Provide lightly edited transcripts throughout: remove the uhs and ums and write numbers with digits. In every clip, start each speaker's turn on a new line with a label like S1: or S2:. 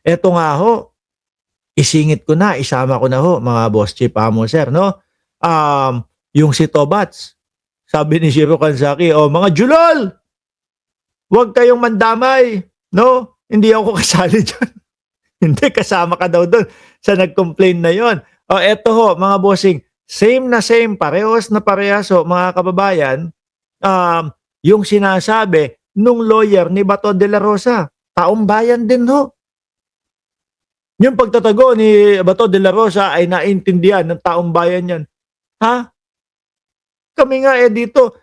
S1: Eto nga ho, isingit ko na, isama ko na ho mga boss chief amo sir, no? Yung si Tobats, sabi ni Shiro Kansaki, "Oh, mga julol, huwag kayong mandamay, no? Hindi ako kasali diyan." Hindi, kasama ka daw doon sa nag-complain na yon. O eto ho, mga bossing, same na same, parehas na parehas ho, mga kababayan, yung sinasabi nung lawyer ni Bato de la Rosa, taong bayan din ho. Yung pagtatago ni Bato de la Rosa ay naintindihan ng taong bayan yan. Ha? Kami nga dito,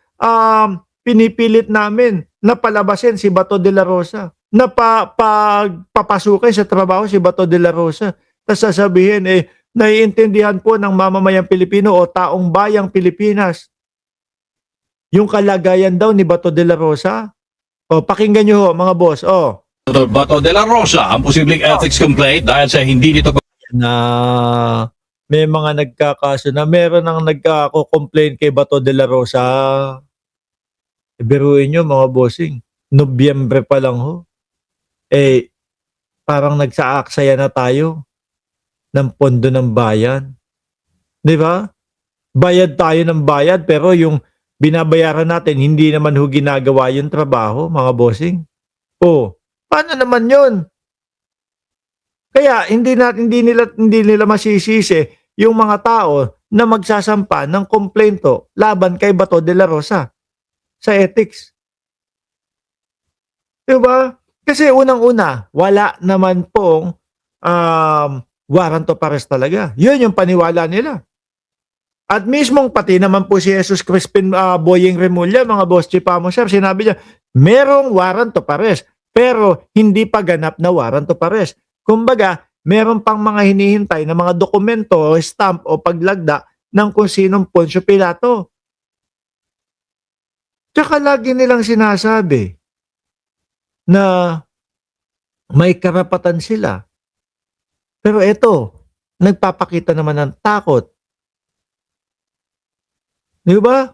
S1: pinipilit namin na palabasin si Bato de la Rosa, na pagpapasukin sa trabaho si Bato de la Rosa. Tapos sasabihin, naiintindihan po ng mamamayang Pilipino o taong bayang Pilipinas yung kalagayan daw ni Bato de la Rosa. O, pakinggan nyo ho, mga boss. O,
S2: Bato de la Rosa ang posibleng ethics complaint dahil sa hindi nito
S1: na may mga nagkakaso na meron ang nagkako-complain kay Bato de la Rosa. Biruin nyo, mga bossing, Nobyembre pa lang ho. Parang nagsaaksaya na tayo ng pondo ng bayan. Di ba? Bayad tayo ng bayad pero yung binabayaran natin hindi naman ho ginagawa yung trabaho, mga bossing. O, paano naman yun? Kaya hindi nila masisisi yung mga tao na magsasampa ng komplento laban kay Bato de la Rosa sa ethics. Diba? Kasi unang-una, wala naman pong warrant of arrest talaga. Yun yung paniwala nila. At mismong pati naman po si Jesus Crispin Boyeng Remulla, mga boss chief amo sir, sinabi niya, merong warrant of arrest, pero hindi pa ganap na warrant of arrest. Kumbaga, meron pang mga hinihintay na mga dokumento, stamp o paglagda ng kung sinong Poncio Pilato. Tsaka lagi nilang sinasabi na may karapatan sila. Pero eto, nagpapakita naman ng takot. Di ba?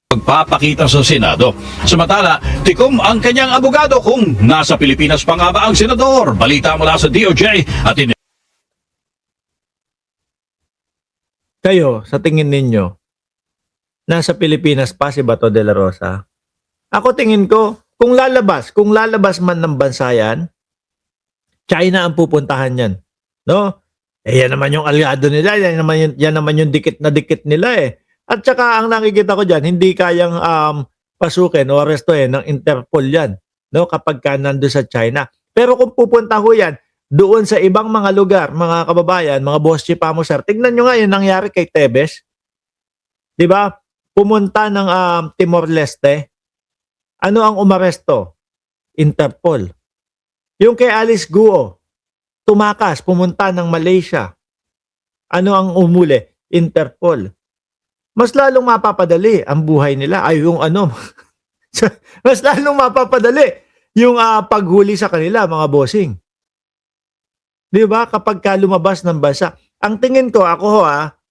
S2: pagpapakita sa Senado. Samantala, tikom ang kanyang abogado kung nasa Pilipinas pa nga ba ang senador. Balita mula sa DOJ at
S1: Kayo, sa tingin ninyo, nasa Pilipinas pa si Bato de la Rosa? Ako tingin ko, kung lalabas man ng bansa yan, China ang pupuntahan yan. No? Yan naman yung aliado nila, yan naman yung dikit na dikit nila eh. At saka ang nakikita ko dyan, hindi kayang pasukin o arestuhin ng Interpol yan, no? Kapag ka nando sa China. Pero kung pupunta ho yan, doon sa ibang mga lugar, mga kababayan, mga boss chief amo sir, tignan nyo nga yung nangyari kay Tebes. Di ba? Pumunta ng Timor-Leste. Ano ang umaresto? Interpol. Yung kay Alice Guo, tumakas, pumunta ng Malaysia. Ano ang umuli? Interpol. Mas lalong mapapadali ang buhay nila. Ay, yung ano, mas lalong mapapadali yung paghuli sa kanila, mga bossing. Di ba? Kapag ka lumabas ng bansa. Ang tingin ko, ako ho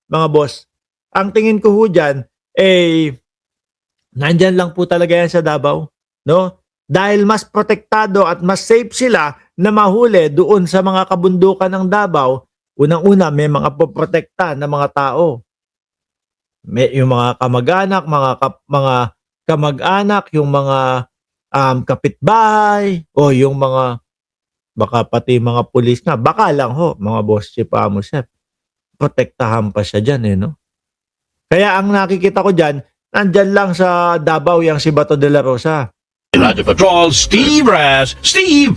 S1: mga boss, ang tingin ko ho dyan, nandyan lang po talaga yan sa Davao. No? Dahil mas protektado at mas safe sila na mahuli doon sa mga kabundukan ng Davao, unang-una may mga poprotekta na mga tao. May yung mga kamag-anak, mga kamag-anak, yung mga kapitbahay, o yung mga baka pati mga pulis nga, baka lang ho, mga boss chief amo chef, protektahan pa siya dyan no? Kaya ang nakikita ko dyan, nandyan lang sa Davao yung si Bato de la Rosa.
S2: Radio Patrol, Steve Raz. Steve!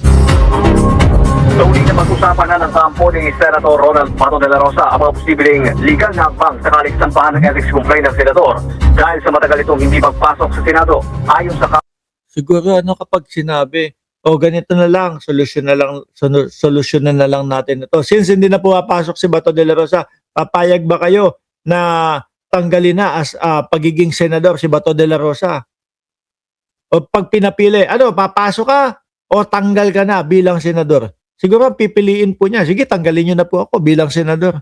S3: Sa uli na pag-usapan na ng kampo ni Senator Ronald Bato de la Rosa ang mga posibleng legal na hakbang sakaling sampahan ng ethics complaint ng Senador dahil sa matagal itong hindi magpasok sa Senado. Ayon sa
S1: Siguro kapag sinabi, ganito na lang, solusyonan na lang natin ito. Since hindi na pumapasok si Bato de la Rosa, papayag ba kayo na tanggalin na as pagiging senador si Bato de la Rosa? O pag pinapili, papasok ka o tanggal ka na bilang senador? Siguro pipiliin po niya, sige tanggalin niyo na po ako bilang senador.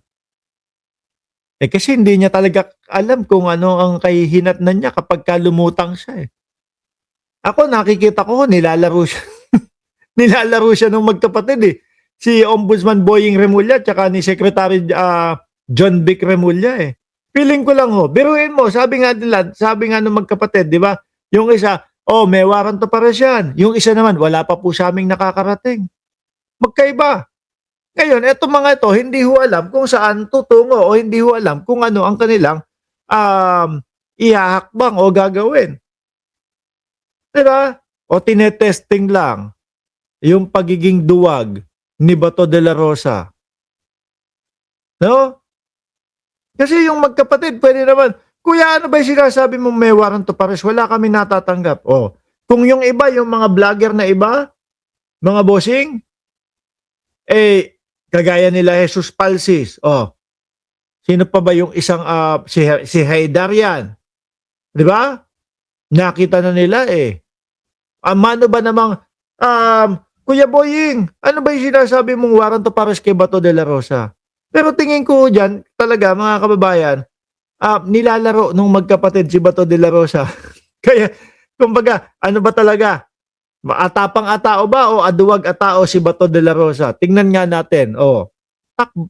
S1: Kasi hindi niya talaga alam kung ano ang kahihinatnan niya kapag lumutang siya Ako nakikita ko nilalaro siya. Nilalaro siya ng magkapatid eh. Si Ombudsman Boying Remulla tsaka ni Secretary John Vic Remulla eh. Feeling ko lang biruin mo, sabi nga ng magkapatid, di ba? Yung isa, may warrant of arrest yan. Yung isa naman, wala pa po sa aming nakakarating. Magkaiba. Ngayon, eto mga ito, hindi ho alam kung saan tutungo o hindi ho alam kung ano ang kanilang ihahakbang o gagawin. Diba? O tinetesting lang yung pagiging duwag ni Bato de la Rosa. No? Kasi yung magkapatid, pwede naman, kuya, ano ba yung sinasabi mong may warrant of arrest? Wala kami natatanggap. Kung yung iba, yung mga vlogger na iba, mga bossing, kagaya nila Jesus Palsis. Sino pa ba yung isang, si Haydar yan? Di ba? Nakita na nila Ano ba namang, Kuya Boying, ano ba yung sinasabi mong warrant of arrest kay Bato de la Rosa? Pero tingin ko dyan, talaga mga kababayan, nilalaro nung magkapatid si Bato de la Rosa. Kaya, kumbaga, ano ba talaga? Atapang atao ba o aduwag atao si Bato de la Rosa? Tingnan nga natin.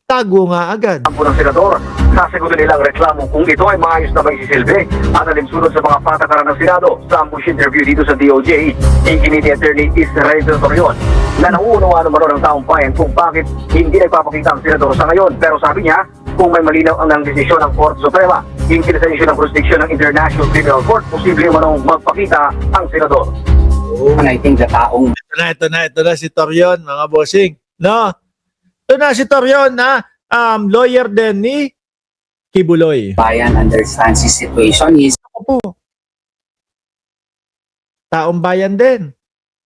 S1: Tago nga agad.
S3: Ang punong senador, sasagutin nilang reklamo kung ito ay maayos na magsisilbi at alimsunod sa mga patakaran ng Senado sa ambush interview dito sa DOJ. Ikinit ni Attorney Israel Torion na nauunawa naman ng taong bayan kung bakit hindi nagpapakita ang senador sa ngayon. Pero sabi niya, kung may malinaw ang desisyon ng Korte Suprema, hinggil sa isyu ng jurisdiction ng International Criminal Court, posible manong magpakita ang senador.
S4: And I think the taong
S1: Ito na si Torion, mga bossing. No? Ito na si Torion na lawyer din ni Kibuloy.
S4: bayan understands his situation is
S1: Opo. Taong bayan din.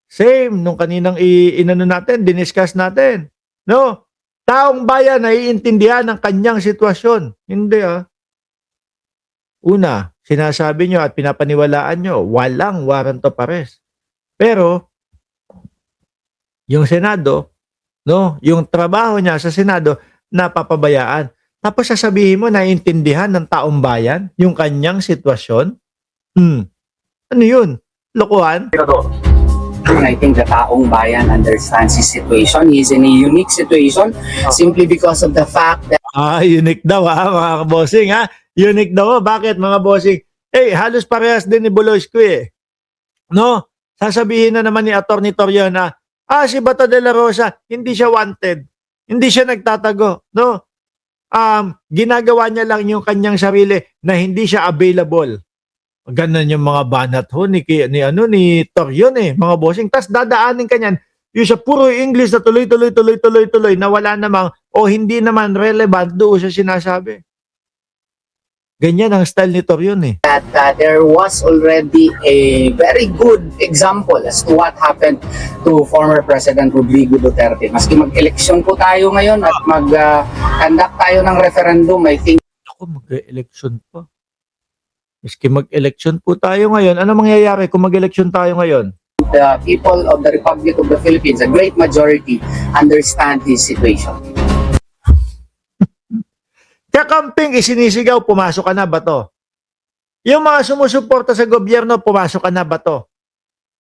S1: Same nung kaninang inano natin, diniscuss natin. No? Taong bayan naiintindihan ang kanyang sitwasyon. Hindi Una, sinasabi nyo at pinapaniwalaan nyo, walang warrant of arrest. Pero, yung Senado, no, yung trabaho niya sa Senado, napapabayaan. Tapos sasabihin mo, naiintindihan ng taong bayan yung kanyang sitwasyon? Ano yun? Lokohan?
S3: Senador.
S4: and I think the taong bayan understands his situation. He is in a unique situation simply because of the fact that
S1: Unique daw mga bossing Unique daw. Bakit mga bossing? Halos parehas din ni Buloisco No? Sasabihin na naman ni Atty. Torion na, si Bato de la Rosa, hindi siya wanted. Hindi siya nagtatago. No? Ginagawa niya lang yung kanyang sarili na hindi siya available. Ganun yung mga banat ni Torion mga bossing. Tas dadaanin kanyan yung sa puro English na tuloy na wala namang o hindi naman relevant doon sa sinasabi. Ganyan ang style ni Torion
S4: there was already a very good example as to what happened to former President Rodrigo Duterte. Maski mag-eleksyon po tayo ngayon at mag-conduct tayo ng referendum, I think
S1: Ako, mag-eleksyon pa. Miski mag-eleksyon po tayo ngayon, ano mangyayari kung mag-eleksyon tayo ngayon?
S4: the people of the Republic of the Philippines, a great majority, understand his situation.
S1: Kakamping isinisigaw, pumasok ka na ba to? Yung mga sumusuporta sa gobyerno, pumasok ka na ba to?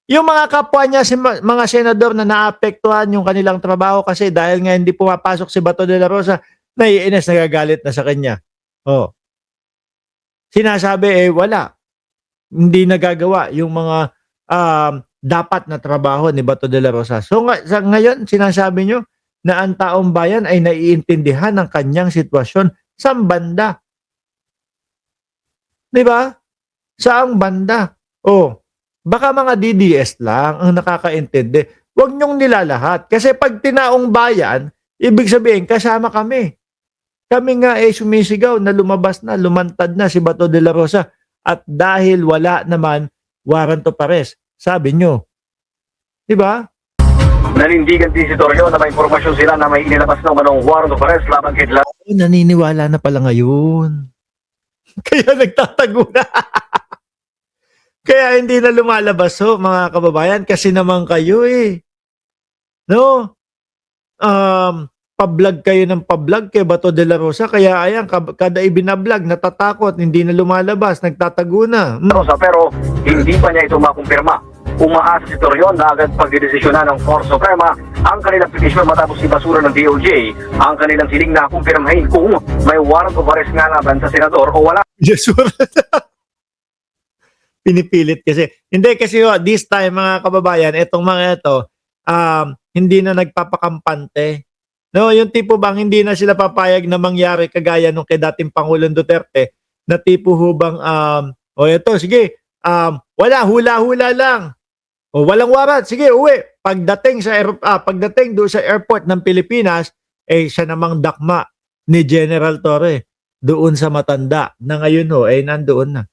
S1: Yung mga kapwa niya, mga senador na naapektuhan yung kanilang trabaho kasi dahil nga hindi pumapasok si Bato de la Rosa, naiinis, nagagalit na sa kanya. Sinasabi, wala. Hindi nagagawa yung mga dapat na trabaho ni Bato de la Rosa. So ngayon, sinasabi nyo na ang taong bayan ay naiintindihan ng kanyang sitwasyon. Saan banda? Di ba? Saang banda? Baka mga DDS lang ang nakakaintindi. Huwag nyong nilalahat. Kasi pag tinaong bayan, ibig sabihin, kasama kami. Kami nga sumisigaw na lumabas na, lumantad na si Bato de la Rosa. At dahil wala naman warrant of arrest, sabi nyo. Di ba?
S3: Nanindigan din si Torion na may impormasyon sila na may inilabas ng manong warrant of arrest laban kay
S1: Naniniwala na pala ngayon. Kaya nagtatago na. Kaya hindi na lumalabas mga kababayan kasi naman kayo No? Pa-vlog kayo ng pa-vlog kay Bato de la Rosa kaya ayan, kada ibinablog, natatakot, hindi na lumalabas, nagtatago na.
S3: Rosa pero hindi pa niya ito makumpirma. umaasa si Torion na agad pagdidesisyonan ng Korte Suprema ang kanilang petisyon matapos ibasura ng DOJ ang kanilang hiling na kumpirmahin kung may warrant of arrest nga laban sa senador o wala.
S1: Yes, pinipilit kasi. Hindi kasi this time mga kababayan, itong mga ito, hindi na nagpapakampante. No, yung tipo bang hindi na sila papayag na mangyari kagaya nung kay dating Pangulong Duterte na tipo hubang ito, sige, wala, hula-hula lang. O walang warrant, sige, uwi. Pagdating doon sa airport ng Pilipinas, siya namang dakma ni General Torre doon sa Matanda na ngayon nandoon na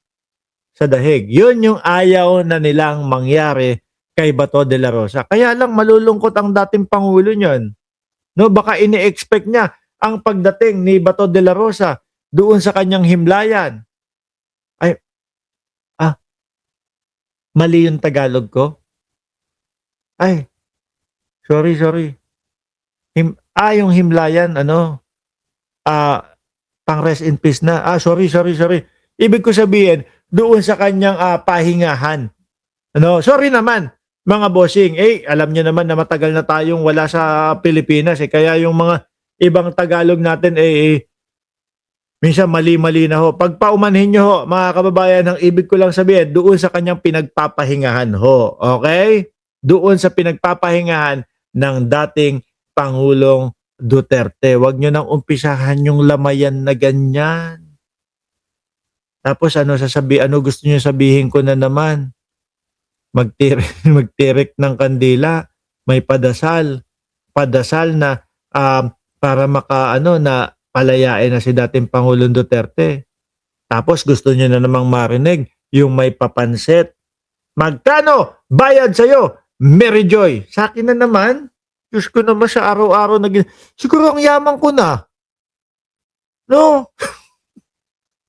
S1: sa dahig. Yun yung ayaw na nilang mangyari kay Bato de la Rosa. Kaya lang malulungkot ang dating Pangulo niyan. No, baka ini-expect niya ang pagdating ni Bato de la Rosa doon sa kanyang himlayan. Mali yung Tagalog ko. Sorry. Yung himlayan, pang rest in peace na. Sorry. Ibig ko sabihin, doon sa kanyang pahingahan. Sorry naman, mga bossing. Alam niyo naman na matagal na tayong wala sa Pilipinas. Kaya yung mga ibang Tagalog natin, minsan mali-mali na ho. Pag paumanhin nyo ho, mga kababayan, ang ibig ko lang sabihin, doon sa kanyang pinagpapahingahan ho. Okay? Doon sa pinagpapahingahan ng dating Pangulong Duterte. Huwag nyo nang umpisahan yung lamayan na ganyan. Tapos ano gusto nyo sabihin ko na naman? Magtirik ng kandila, may padasal na para na palayain na si dating Pangulong Duterte. Tapos gusto niyo na namang marinig yung may papansit. Magkano bayad sa'yo, Mary Joy? Sa akin na naman. Diyos ko naman sa araw-araw siguro ang yaman ko na. No?